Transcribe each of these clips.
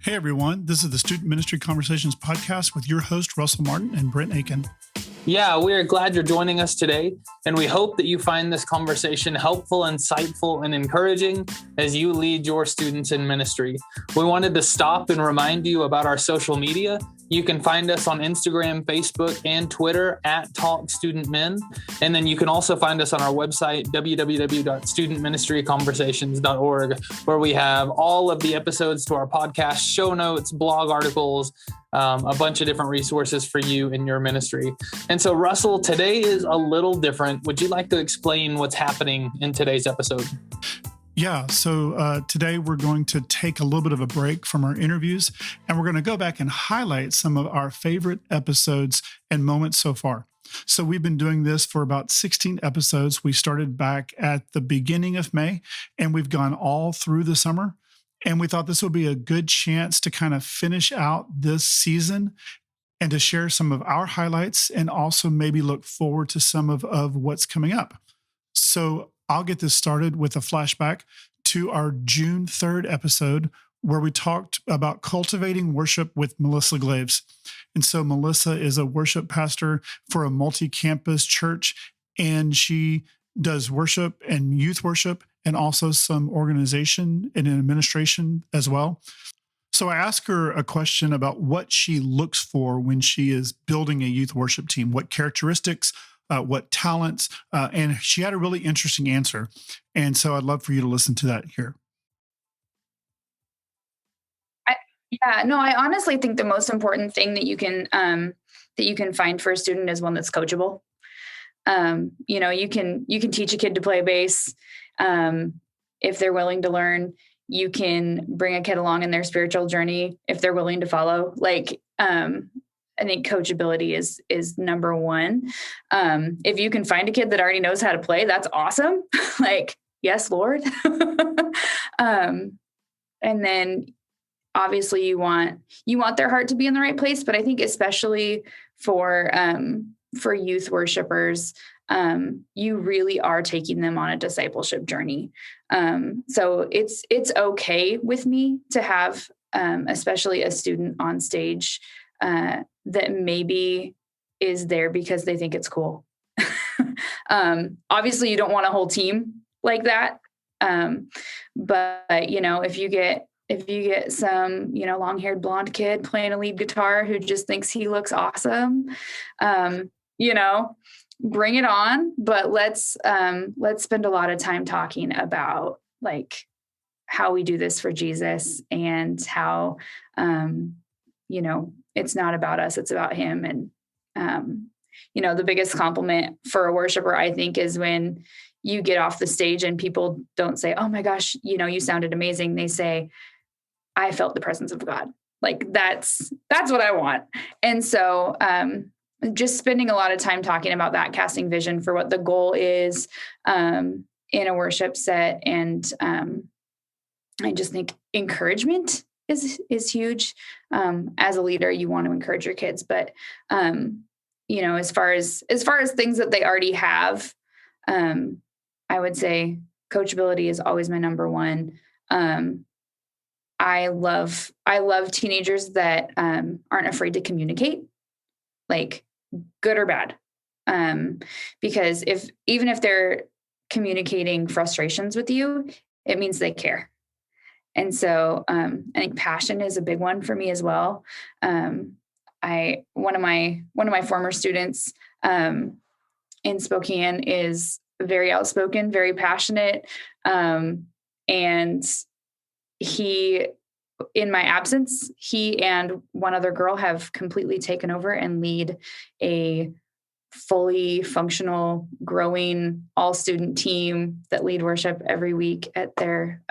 Hey everyone, this is the Student Ministry Conversations podcast with your host, Russell Martin and Brent Aiken. Yeah, we are glad you're joining us today, and we hope that you find this conversation helpful, insightful, and encouraging as you lead your students in ministry. We wanted to stop and remind you about our social media. You can find us on Instagram, Facebook, and Twitter at Talk Student Men. And then you can also find us on our website, www.studentministryconversations.org, where we have all of the episodes to our podcast, show notes, blog articles, a bunch of different resources for you in your ministry. And so, Russell, today is a little different. Would you like to explain what's happening in today's episode? Yeah, so today we're going to take a little bit of a break from our interviews, and we're going to go back and highlight some of our favorite episodes and moments so far. So we've been doing this for about 16 episodes. We started back at the beginning of May, and we've gone all through the summer. And we thought this would be a good chance to kind of finish out this season and to share some of our highlights and also maybe look forward to some of what's coming up. So I'll get this started with a flashback to our June 3rd episode where we talked about cultivating worship with Melissa Glaves. And so Melissa is a worship pastor for a multi-campus church, and she does worship and youth worship and also some organization and administration as well. So I asked her a question about what she looks for when she is building a youth worship team, what characteristics, what talents, and she had a really interesting answer. And so I'd love for you to listen to that here. I honestly think the most important thing that you can find for a student is one that's coachable. You can teach a kid to play bass if they're willing to learn. You can bring a kid along in their spiritual journey if they're willing to follow. I think coachability is number one. If you can find a kid that already knows how to play, that's awesome. Yes, Lord. And then obviously you want their heart to be in the right place. But I think especially for youth worshipers, you really are taking them on a discipleship journey. So it's okay with me to have, especially a student on stage, that maybe is there because they think it's cool. Obviously you don't want a whole team like that. But if you get some, long-haired blonde kid playing a lead guitar who just thinks he looks awesome, bring it on. But let's spend a lot of time talking about how we do this for Jesus and how, it's not about us, it's about him. And, the biggest compliment for a worshiper, I think, is when you get off the stage and people don't say, "Oh my gosh, you sounded amazing." They say, "I felt the presence of God." That's what I want. And so, just spending a lot of time talking about that, casting vision for what the goal is, in a worship set. And, I just think encouragement is huge. As a leader, you want to encourage your kids, but, as far as things that they already have, I would say coachability is always my number one. I love teenagers that, aren't afraid to communicate, good or bad. Because even if they're communicating frustrations with you, it means they care. And so, I think passion is a big one for me as well. One of my former students, in Spokane is very outspoken, very passionate. And he, in my absence, he and one other girl have completely taken over and lead a fully functional, growing all-student team that lead worship every week at their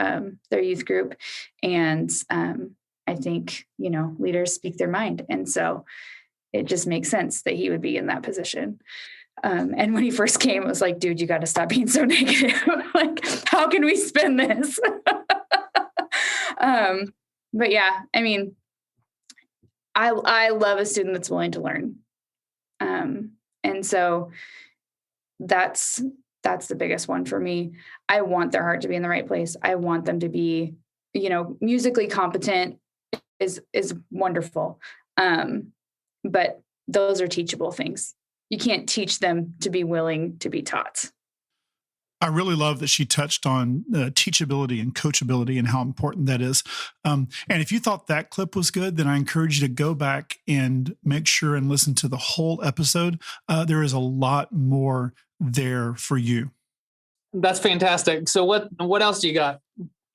youth group. And I think, leaders speak their mind. And so it just makes sense that he would be in that position. And when he first came, it was like, dude, you got to stop being so negative. How can we spin this? But yeah, I love a student that's willing to learn. And so that's the biggest one for me. I want their heart to be in the right place. I want them to be, musically competent is wonderful. But those are teachable things. You can't teach them to be willing to be taught. I really love that she touched on teachability and coachability and how important that is. And if you thought that clip was good, then I encourage you to go back and make sure and listen to the whole episode. There is a lot more there for you. That's fantastic. So what else do you got?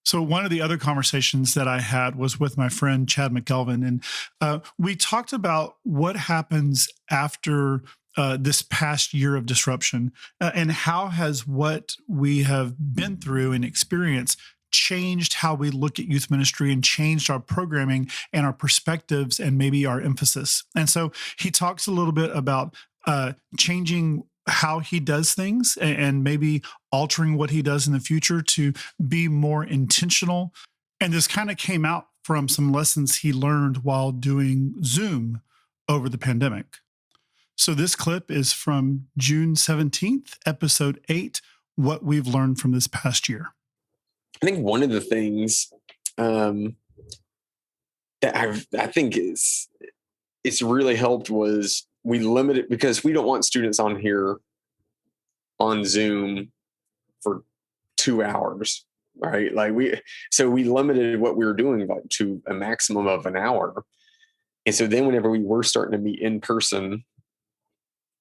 So one of the other conversations that I had was with my friend Chad McKelvin, and we talked about what happens after this past year of disruption, and how has what we have been through and experienced changed how we look at youth ministry and changed our programming and our perspectives and maybe our emphasis. And so he talks a little bit about changing how he does things and maybe altering what he does in the future to be more intentional. And this kind of came out from some lessons he learned while doing Zoom over the pandemic. So this clip is from June 17th, episode 8, What We've Learned from This Past Year. I think one of the things that I think it's really helped was we limited, because we don't want students on here on Zoom for 2 hours, right? So we limited what we were doing to a maximum of an hour. And so then whenever we were starting to meet in person,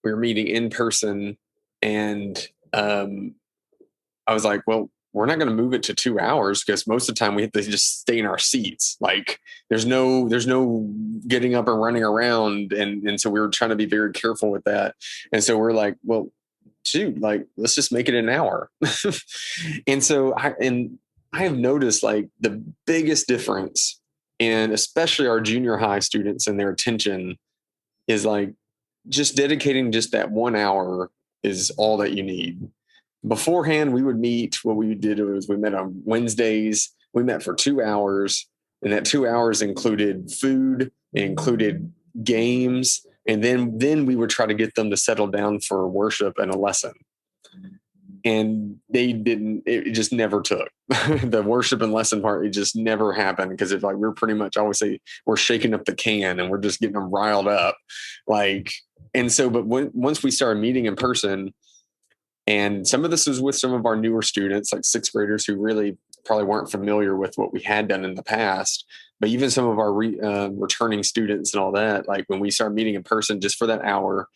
we were meeting in person, and I was like, well, we're not going to move it to 2 hours, because most of the time we have to just stay in our seats. Like there's no getting up and running around. And so we were trying to be very careful with that. And so we're like, well, shoot, like, let's just make it an hour. And so I have noticed like the biggest difference, and especially our junior high students and their attention, is like just dedicating just that 1 hour is all that you need. Beforehand, we would meet. What we did was we met on Wednesdays. We met for 2 hours, and that 2 hours included food, it included games, and then we would try to get them to settle down for worship and a lesson. And they didn't. It just never took. The worship and lesson part, it just never happened, because it's like we're pretty much, I always say, we're shaking up the can and we're just getting them riled up, like. And so, but once we started meeting in person. And some of this was with some of our newer students, like sixth graders, who really probably weren't familiar with what we had done in the past. But even some of our returning students and all that, like when we started meeting in person just for that hour,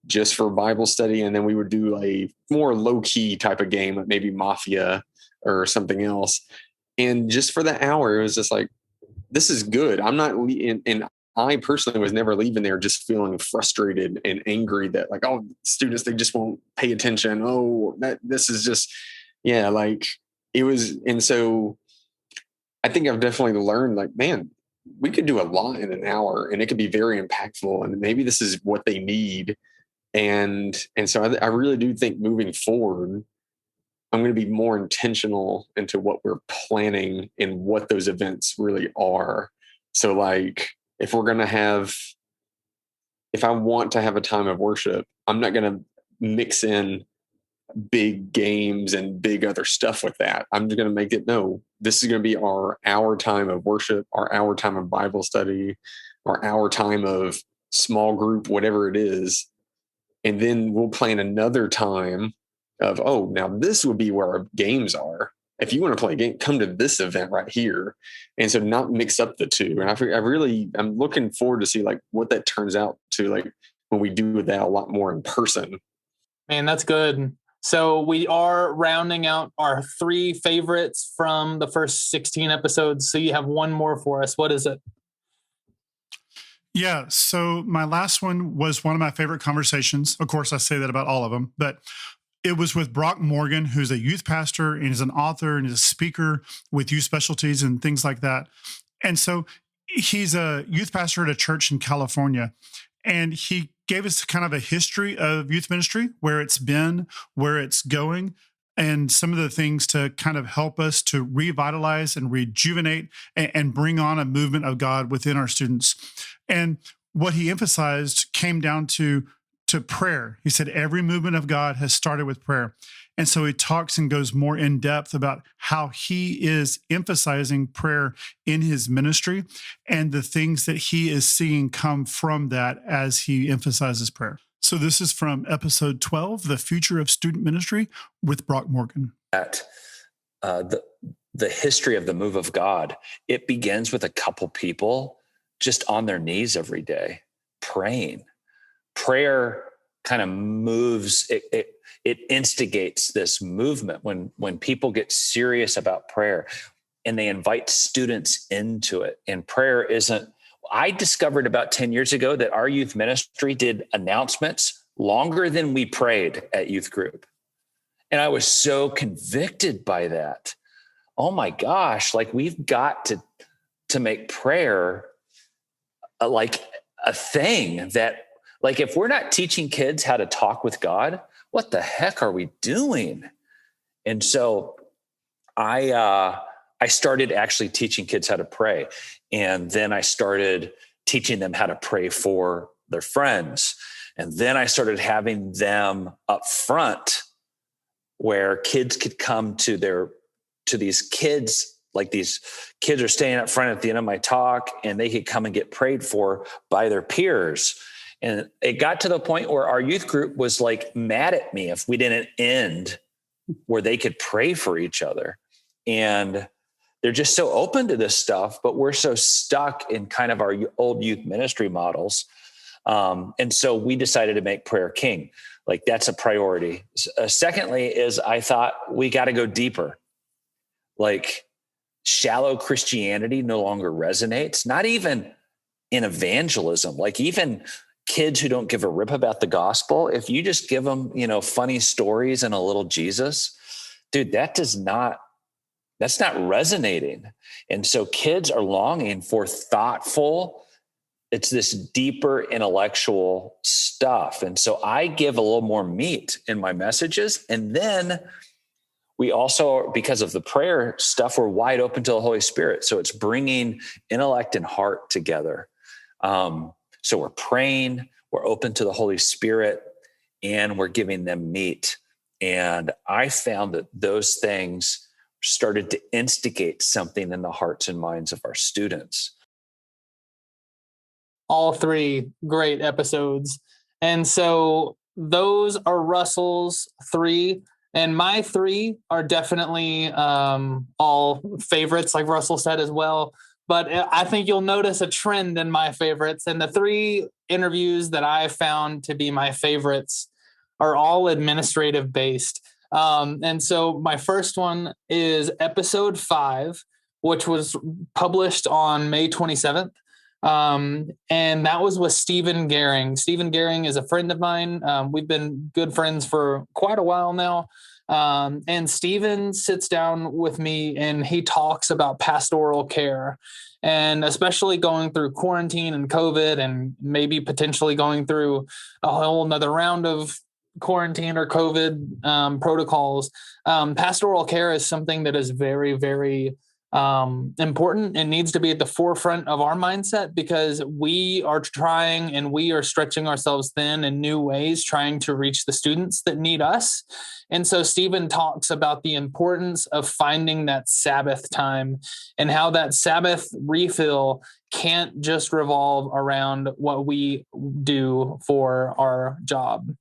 just for Bible study, and then we would do a more low-key type of game, like maybe Mafia or something else. And just for that hour, it was just like, this is good. I'm not, and I personally was never leaving there just feeling frustrated and angry that like, oh, students, they just won't pay attention. Oh, this is just, yeah, like it was. And so I think I've definitely learned like, man, we could do a lot in an hour and it could be very impactful. And maybe this is what they need. And so I really do think moving forward, I'm going to be more intentional into what we're planning and what those events really are. So like, if I want to have a time of worship, I'm not going to mix in big games and big other stuff with that. I'm just going to make it, no, this is going to be our hour time of worship, our hour time of Bible study, our hour time of small group, whatever it is. And then we'll plan another time of, oh, now this would be where our games are. If you want to play a game, come to this event right here. And so not mix up the two. And I'm looking forward to see like what that turns out to, like when we do that a lot more in person. Man, that's good. So we are rounding out our 3 favorites from the first 16 episodes. So you have one more for us. What is it? Yeah. So my last one was one of my favorite conversations. Of course, I say that about all of them, but it was with Brock Morgan, who's a youth pastor and is an author and is a speaker with youth specialties and things like that. And so he's a youth pastor at a church in California. And he gave us kind of a history of youth ministry, where it's been, where it's going, and some of the things to kind of help us to revitalize and rejuvenate and bring on a movement of God within our students. And what he emphasized came down to prayer. He said, every movement of God has started with prayer. And so he talks and goes more in depth about how he is emphasizing prayer in his ministry and the things that he is seeing come from that as he emphasizes prayer. So this is from episode 12, The Future of Student Ministry with Brock Morgan. At the history of the move of God, it begins with a couple people just on their knees every day praying. Prayer kind of moves, it instigates this movement when people get serious about prayer and they invite students into it. And prayer isn't, I discovered about 10 years ago that our youth ministry did announcements longer than we prayed at youth group. And I was so convicted by that. Oh my gosh, like we've got to make prayer like a thing that, like, if we're not teaching kids how to talk with God, what the heck are we doing? And so I started actually teaching kids how to pray. And then I started teaching them how to pray for their friends. And then I started having them up front where kids could come to these kids, like these kids are staying up front at the end of my talk, and they could come and get prayed for by their peers. And it got to the point where our youth group was like mad at me if we didn't end where they could pray for each other. And they're just so open to this stuff, but we're so stuck in kind of our old youth ministry models. And so we decided to make prayer king. Like that's a priority. Secondly is I thought we got to go deeper. Like shallow Christianity no longer resonates, not even in evangelism, like even kids who don't give a rip about the gospel. If you just give them, funny stories and a little Jesus, dude, that's not resonating. And so kids are longing for thoughtful, it's this deeper intellectual stuff. And so I give a little more meat in my messages. And then we also, because of the prayer stuff, we're wide open to the Holy Spirit. So it's bringing intellect and heart together. So we're praying, we're open to the Holy Spirit, and we're giving them meat. And I found that those things started to instigate something in the hearts and minds of our students. All three great episodes. And so those are Russell's three. And my three are definitely all favorites, like Russell said as well. But I think you'll notice a trend in my favorites. And the three interviews that I found to be my favorites are all administrative based. And so my first one is episode 5, which was published on May 27th. And that was with Stephen Gehring. Stephen Gehring is a friend of mine. We've been good friends for quite a while now. And Stephen sits down with me and he talks about pastoral care, and especially going through quarantine and COVID, and maybe potentially going through a whole nother round of quarantine or COVID protocols. Pastoral care is something that is very, very important and needs to be at the forefront of our mindset, because we are trying and we are stretching ourselves thin in new ways, trying to reach the students that need us. And so Stephen talks about the importance of finding that Sabbath time and how that Sabbath refill can't just revolve around what we do for our job.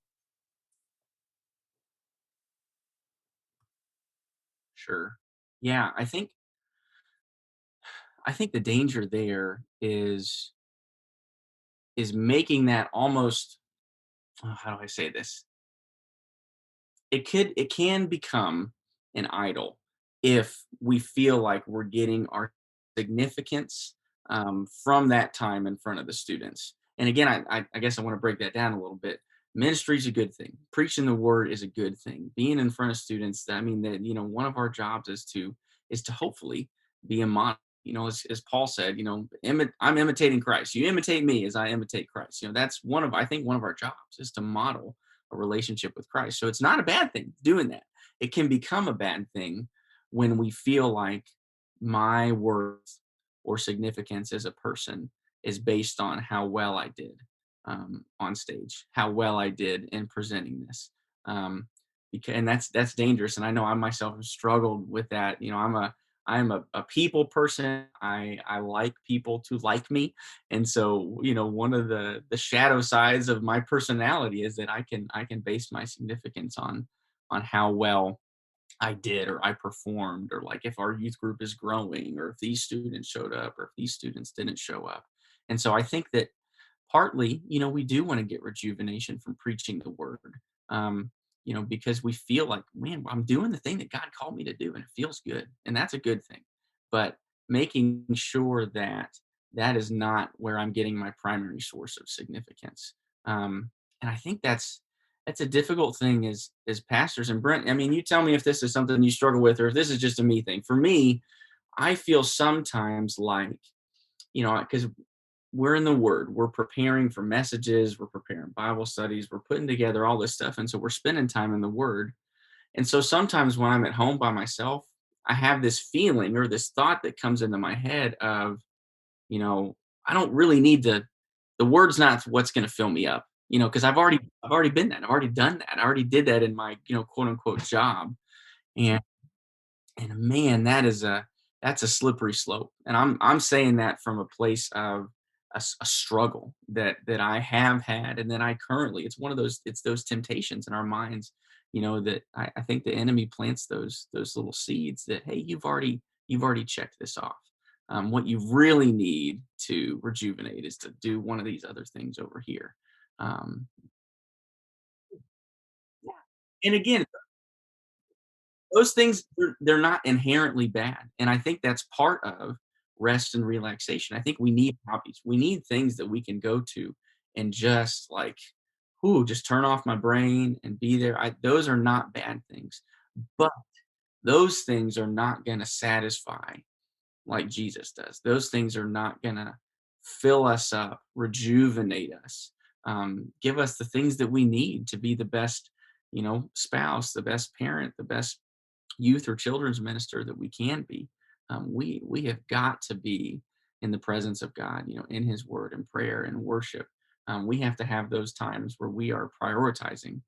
Sure. Yeah, I think the danger there is making that almost, how do I say this? It can become an idol if we feel like we're getting our significance from that time in front of the students. And again, I guess I want to break that down a little bit. Ministry is a good thing. Preaching the word is a good thing. Being in front of students, one of our jobs is to hopefully be a model. As Paul said, I'm imitating Christ. You imitate me as I imitate Christ. That's one of our jobs is to model a relationship with Christ. So it's not a bad thing doing that. It can become a bad thing when we feel like my worth or significance as a person is based on how well I did on stage, how well I did in presenting this. and that's dangerous. And I know I myself have struggled with that. I'm a people person. I like people to like me. And so, one of the shadow sides of my personality is that I can base my significance on how well I did, or I performed, or like if our youth group is growing, or if these students showed up, or if these students didn't show up. And so I think that partly, we do want to get rejuvenation from preaching the word. Because we feel like, man, I'm doing the thing that God called me to do, and it feels good, and that's a good thing. But making sure that that is not where I'm getting my primary source of significance. And I think that's a difficult thing as pastors. And Brent, I mean, you tell me if this is something you struggle with, or if this is just a me thing. For me, I feel sometimes like, because we're in the Word, we're preparing for messages, we're preparing Bible studies, we're putting together all this stuff. And so we're spending time in the Word. And so sometimes when I'm at home by myself, I have this feeling or this thought that comes into my head of, I don't really need the Word's not what's going to fill me up, because I've already been that. I've already done that. I already did that in my, quote unquote job. And man, that's a slippery slope. And I'm saying that from a place of a struggle that I have had, and that I currently, it's those temptations in our minds, that I think the enemy plants those little seeds that, hey, you've already checked this off. What you really need to rejuvenate is to do one of these other things over here. Um, and again, those things, they're not inherently bad. And I think that's part of rest and relaxation. I think we need hobbies. We need things that we can go to and just like, just turn off my brain and be there. Those are not bad things, but those things are not going to satisfy like Jesus does. Those things are not going to fill us up, rejuvenate us, give us the things that we need to be the best, spouse, the best parent, the best youth or children's minister that we can be. We have got to be in the presence of God, in His Word and prayer and worship. We have to have those times where we are prioritizing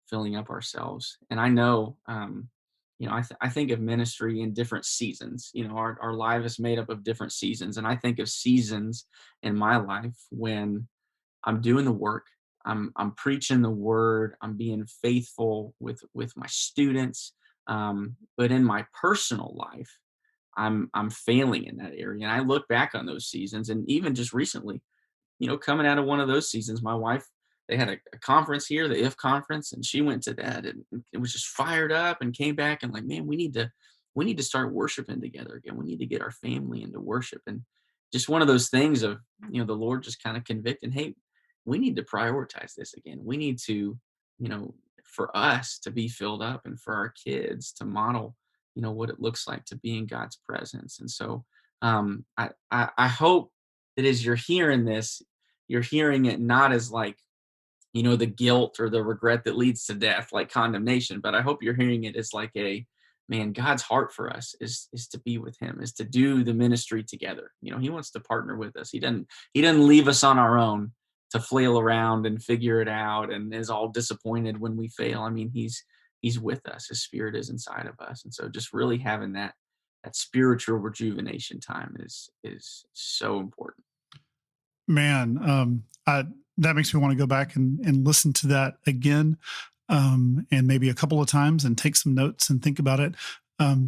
filling up ourselves. And I know, I think of ministry in different seasons. Our life is made up of different seasons, and I think of seasons in my life when I'm doing the work, I'm preaching the word, I'm being faithful with my students. But in my personal life, I'm failing in that area. And I look back on those seasons, and even just recently, coming out of one of those seasons, my wife, they had a conference here, the IF conference, and she went to that, and it was just fired up, and came back and like, man, we need to start worshiping together again. We need to get our family into worship. And just one of those things of, the Lord just kind of convicting, hey, we need to prioritize this again. We need to, for us to be filled up, and for our kids to model, what it looks like to be in God's presence. And so I hope that as you're hearing this, you're hearing it not as like, the guilt or the regret that leads to death, like condemnation, but I hope you're hearing it as like man, God's heart for us is to be with Him, is to do the ministry together. He wants to partner with us. He doesn't leave us on our own to flail around and figure it out and is all disappointed when we fail. I mean, He's with us. His Spirit is inside of us. And so just really having that spiritual rejuvenation time is so important. Man, that makes me want to go back and listen to that again, and maybe a couple of times, and take some notes and think about it.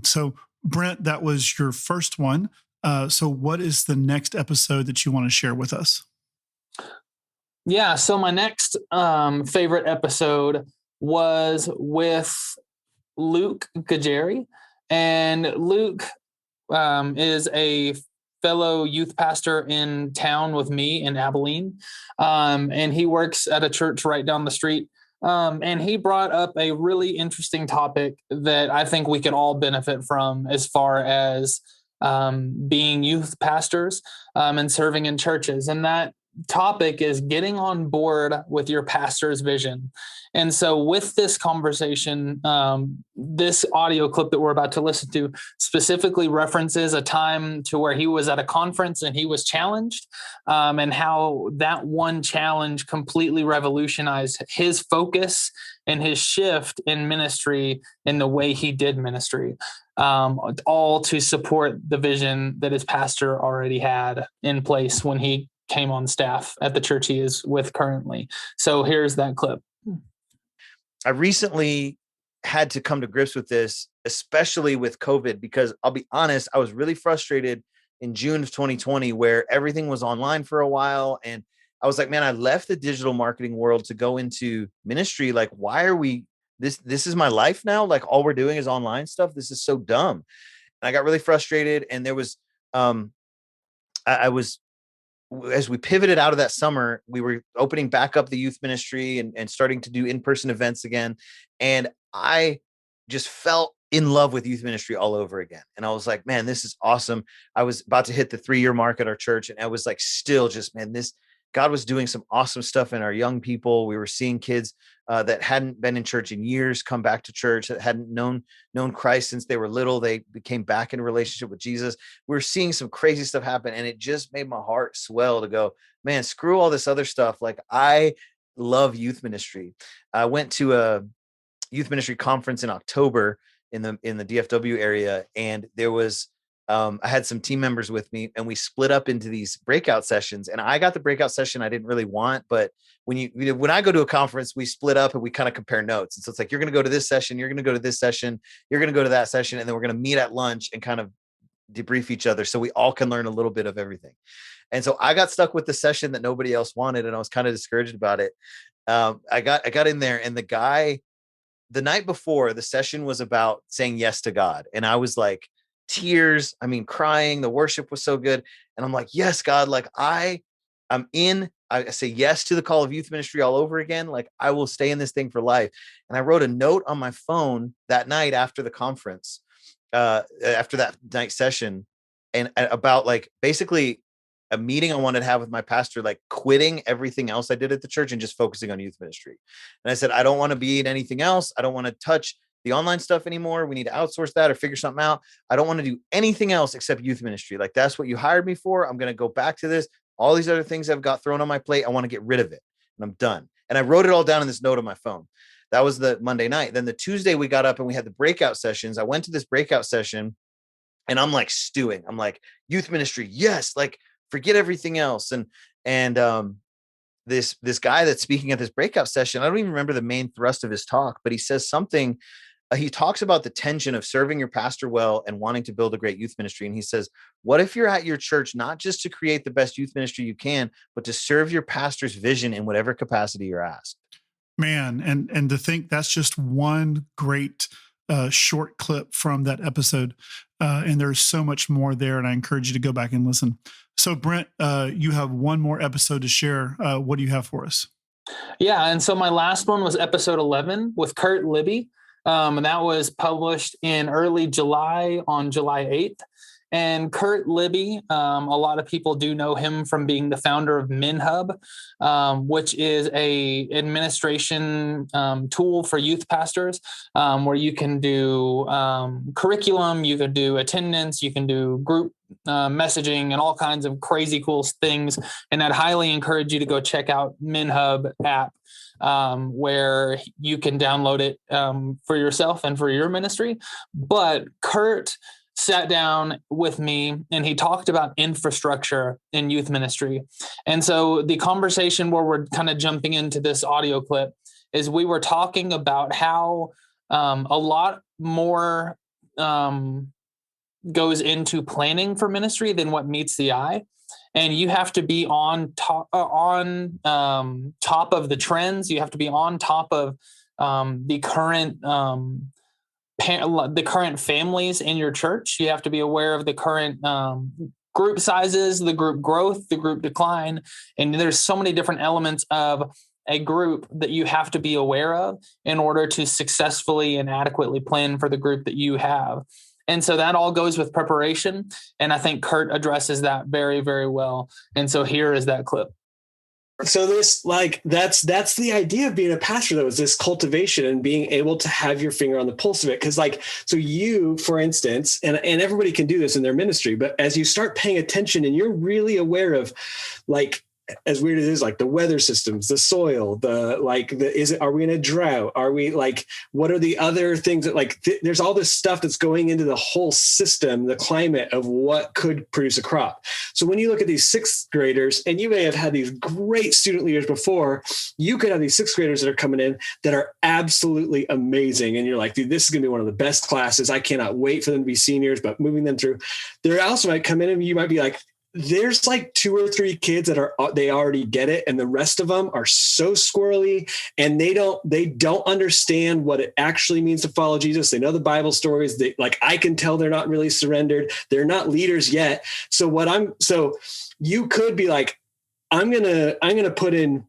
So Brent, that was your first one. So what is the next episode that you want to share with us? Yeah. So my next favorite episode was with Luke Gajeri, and Luke is a fellow youth pastor in town with me in Abilene. And he works at a church right down the street. And he brought up a really interesting topic that I think we could all benefit from as far as being youth pastors and serving in churches. And that topic is getting on board with your pastor's vision. And so with this conversation, this audio clip that we're about to listen to specifically references a time to where he was at a conference and he was challenged, and how that one challenge completely revolutionized his focus and his shift in ministry in the way he did ministry, all to support the vision that his pastor already had in place when he came on staff at the church he is with currently. So here's that clip. I recently had to come to grips with this, especially with COVID, because I'll be honest, I was really frustrated in June of 2020 where everything was online for a while. And I was like, man, I left the digital marketing world to go into ministry. Like, why are we, this is my life now? Like, all we're doing is online stuff. This is so dumb. And I got really frustrated. And there was, I was, as we pivoted out of that summer, we were opening back up the youth ministry and starting to do in-person events again. And I just felt in love with youth ministry all over again. And I was like, man, this is awesome. I was about to hit the 3-year mark at our church. And I was like, still just, man, God was doing some awesome stuff in our young people. We were seeing kids that hadn't been in church in years come back to church, that hadn't known Christ since they were little. They became back in a relationship with Jesus. We were seeing some crazy stuff happen. And it just made my heart swell to go, man, screw all this other stuff. Like, I love youth ministry. I went to a youth ministry conference in October in the DFW area. And there was, I had some team members with me and we split up into these breakout sessions, and I got the breakout session I didn't really want. But when I go to a conference, we split up and we kind of compare notes. And so it's like, you're going to go to this session, you're going to go to this session, you're going to go to that session. And then we're going to meet at lunch and kind of debrief each other so we all can learn a little bit of everything. And so I got stuck with the session that nobody else wanted, and I was kind of discouraged about it. I got in there, and the guy, the night before, the session was about saying yes to God. And I was like, tears, crying. The worship was so good. And I'm like, yes, God, like I say yes to the call of youth ministry all over again. Like, I will stay in this thing for life. And I wrote a note on my phone that night after the conference, after that night session, and about like basically a meeting I wanted to have with my pastor, like quitting everything else I did at the church and just focusing on youth ministry. And I said, I don't want to be in anything else. I don't want to touch the online stuff anymore. We need to outsource that or figure something out. I don't want to do anything else except youth ministry. Like, that's what you hired me for. I'm going to go back to this. All these other things I've got thrown on my plate, I want to get rid of it, and I'm done. And I wrote it all down in this note on my phone. That was the Monday night. Then the Tuesday we got up and we had the breakout sessions. I went to this breakout session and I'm like stewing. I'm like, youth ministry. Yes. Like, forget everything else. And this guy that's speaking at this breakout session, I don't even remember the main thrust of his talk, but he says something. He talks about the tension of serving your pastor well and wanting to build a great youth ministry. And he says, what if you're at your church, not just to create the best youth ministry you can, but to serve your pastor's vision in whatever capacity you're asked? Man, and to think that's just one great short clip from that episode. And there's so much more there, and I encourage you to go back and listen. So Brent, you have one more episode to share. What do you have for us? Yeah, and so my last one was episode 11 with Kurt Libby. And that was published in early July on July 8th. And Kurt Libby, a lot of people do know him from being the founder of MinHub, which is a administration tool for youth pastors, where you can do curriculum, you can do attendance, you can do group messaging, and all kinds of crazy cool things. And I'd highly encourage you to go check out MinHub app, where you can download it for yourself and for your ministry. But Kurt sat down with me and he talked about infrastructure in youth ministry. And so the conversation where we're kind of jumping into this audio clip is we were talking about how a lot more goes into planning for ministry than what meets the eye. And you have to be on top of the trends. You have to be on top of the current families in your church. You have to be aware of the current group sizes, the group growth, the group decline. And there's so many different elements of a group that you have to be aware of in order to successfully and adequately plan for the group that you have. And so that all goes with preparation. And I think Kurt addresses that very, very well. And so here is that clip. So this, that's the idea of being a pastor, though, is this cultivation and being able to have your finger on the pulse of it. Because so you, for instance, and everybody can do this in their ministry, but as you start paying attention and you're really aware of, as weird as it is, the weather systems, the soil, are we in a drought? Are we what are the other things that there's all this stuff that's going into the whole system, the climate of what could produce a crop. So when you look at these sixth graders, and you may have had these great student leaders before, you could have these sixth graders that are coming in that are absolutely amazing. And you're like, dude, this is going to be one of the best classes. I cannot wait for them to be seniors, but moving them through, there also might come in and you might be like, there's 2 or 3 kids that they already get it. And the rest of them are so squirrely and they don't understand what it actually means to follow Jesus. They know the Bible stories. I can tell they're not really surrendered. They're not leaders yet. So you could be like, I'm going to put in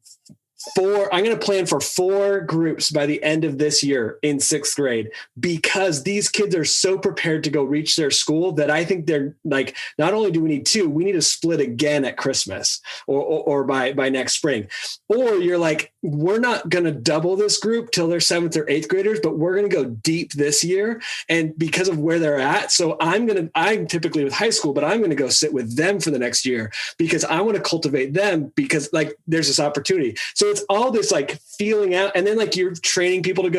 I'm going to plan for 4 groups by the end of this year in 6th grade, because these kids are so prepared to go reach their school that I think they're not only do we need 2, we need to split again at Christmas or by next spring. Or you're like, we're not going to double this group till they're 7th or 8th graders, but we're going to go deep this year. And because of where they're at. So I'm typically with high school, but I'm going to go sit with them for the next year because I want to cultivate them, because there's this opportunity. So it's all this feeling out. And then you're training people to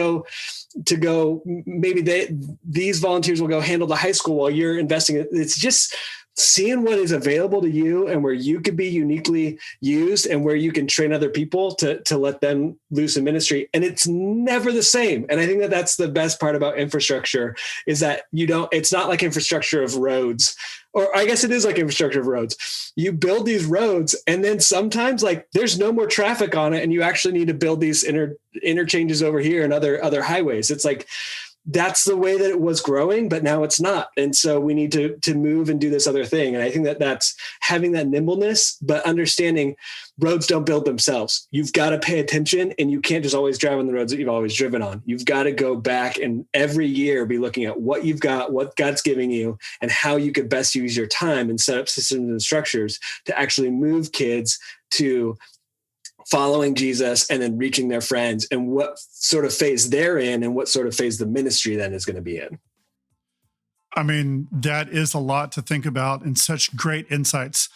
go, maybe these volunteers will go handle the high school while you're investing. It's just seeing what is available to you and where you could be uniquely used and where you can train other people to let them loose in ministry. And it's never the same. And I think that's the best part about infrastructure, is that it's not like infrastructure of roads, or I guess it is like infrastructure of roads. You build these roads and then sometimes there's no more traffic on it. And you actually need to build these interchanges over here and other highways. It's that's the way that it was growing, but now it's not. And so we need to move and do this other thing. And I think that's having that nimbleness, but understanding roads don't build themselves. You've got to pay attention, and you can't just always drive on the roads that you've always driven on. You've got to go back and every year be looking at what you've got, what God's giving you, and how you could best use your time and set up systems and structures to actually move kids to following Jesus and then reaching their friends, and what sort of phase they're in and what sort of phase the ministry then is going to be in. I mean, that is a lot to think about and such great insights.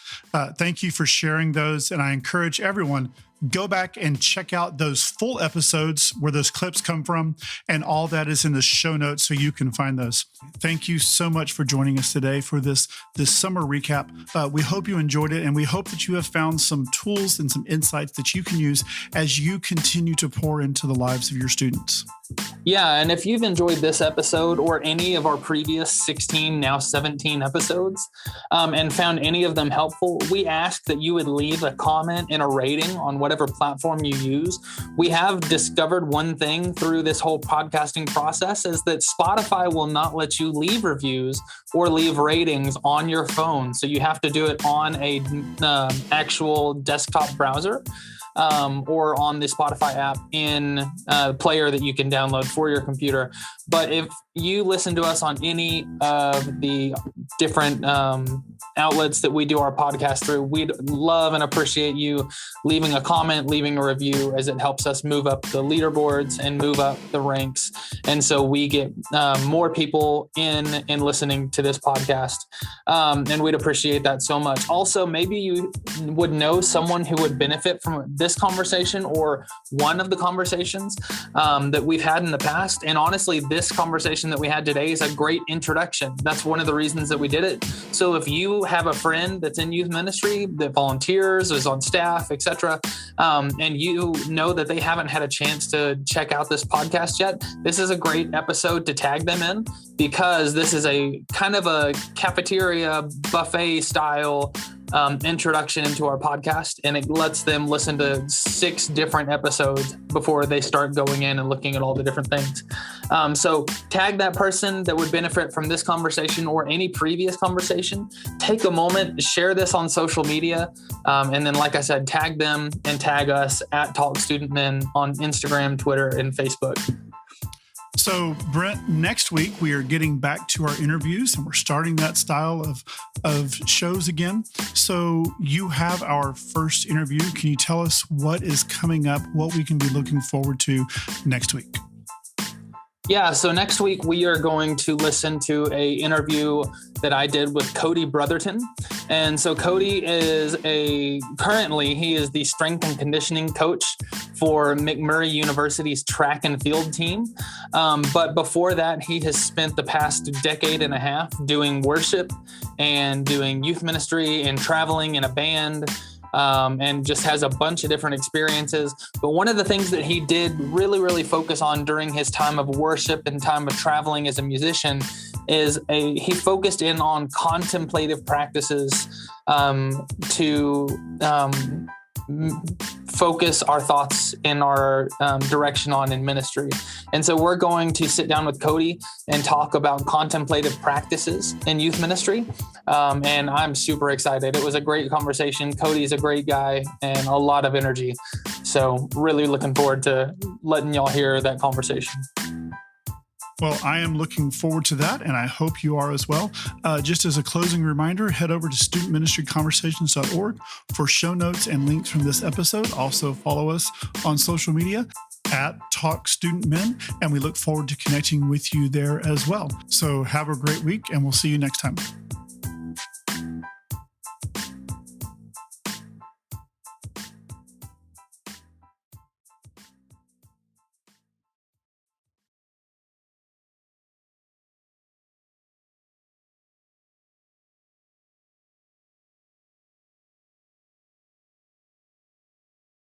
Thank you for sharing those. And I encourage everyone, go back and check out those full episodes where those clips come from, and all that is in the show notes so you can find those. Thank you so much for joining us today for this summer recap. We hope you enjoyed it, and we hope that you have found some tools and some insights that you can use as you continue to pour into the lives of your students. Yeah, and if you've enjoyed this episode or any of our previous 16, now 17 episodes, and found any of them helpful, we ask that you would leave a comment and a rating on whatever platform you use. We have discovered one thing through this whole podcasting process, is that Spotify will not let you leave reviews or leave ratings on your phone. So you have to do it on a actual desktop browser. Or on the Spotify app in a player that you can download for your computer. But if you listen to us on any of the different outlets that we do our podcast through, we'd love and appreciate you leaving a comment, leaving a review, as it helps us move up the leaderboards and move up the ranks. And so we get more people in and listening to this podcast. And we'd appreciate that so much. Also, maybe you would know someone who would benefit from this conversation or one of the conversations that we've had in the past. And honestly, this conversation that we had today is a great introduction. That's one of the reasons that we did it. So if you have a friend that's in youth ministry that volunteers, is on staff, etc., and you know that they haven't had a chance to check out this podcast yet, this is a great episode to tag them in, because this is a kind of a cafeteria buffet style introduction into our podcast, and it lets them listen to 6 different episodes before they start going in and looking at all the different things. So tag that person that would benefit from this conversation or any previous conversation. Take a moment, share this on social media, and then, like I said, tag them and tag us at Talk Student Men on Instagram, Twitter, and Facebook. So, Brent, next week we are getting back to our interviews and we're starting that style of shows again. So, you have our first interview. Can you tell us what is coming up, what we can be looking forward to next week? Yeah, so next week we are going to listen to an interview that I did with Cody Brotherton. And so Cody is currently he is the strength and conditioning coach for McMurray University's track and field team. But before that, he has spent the past decade and a half doing worship and doing youth ministry and traveling in a band. And just has a bunch of different experiences. But one of the things that he did really, really focus on during his time of worship and time of traveling as a musician is he focused in on contemplative practices to focus our thoughts in our direction on in ministry. And so we're going to sit down with Cody and talk about contemplative practices in youth ministry. And I'm super excited. It was a great conversation. Cody's a great guy and a lot of energy. So really looking forward to letting y'all hear that conversation. Well, I am looking forward to that, and I hope you are as well. Just as a closing reminder, head over to studentministryconversations.org for show notes and links from this episode. Also follow us on social media at Talk Student Men, and we look forward to connecting with you there as well. So have a great week, and we'll see you next time.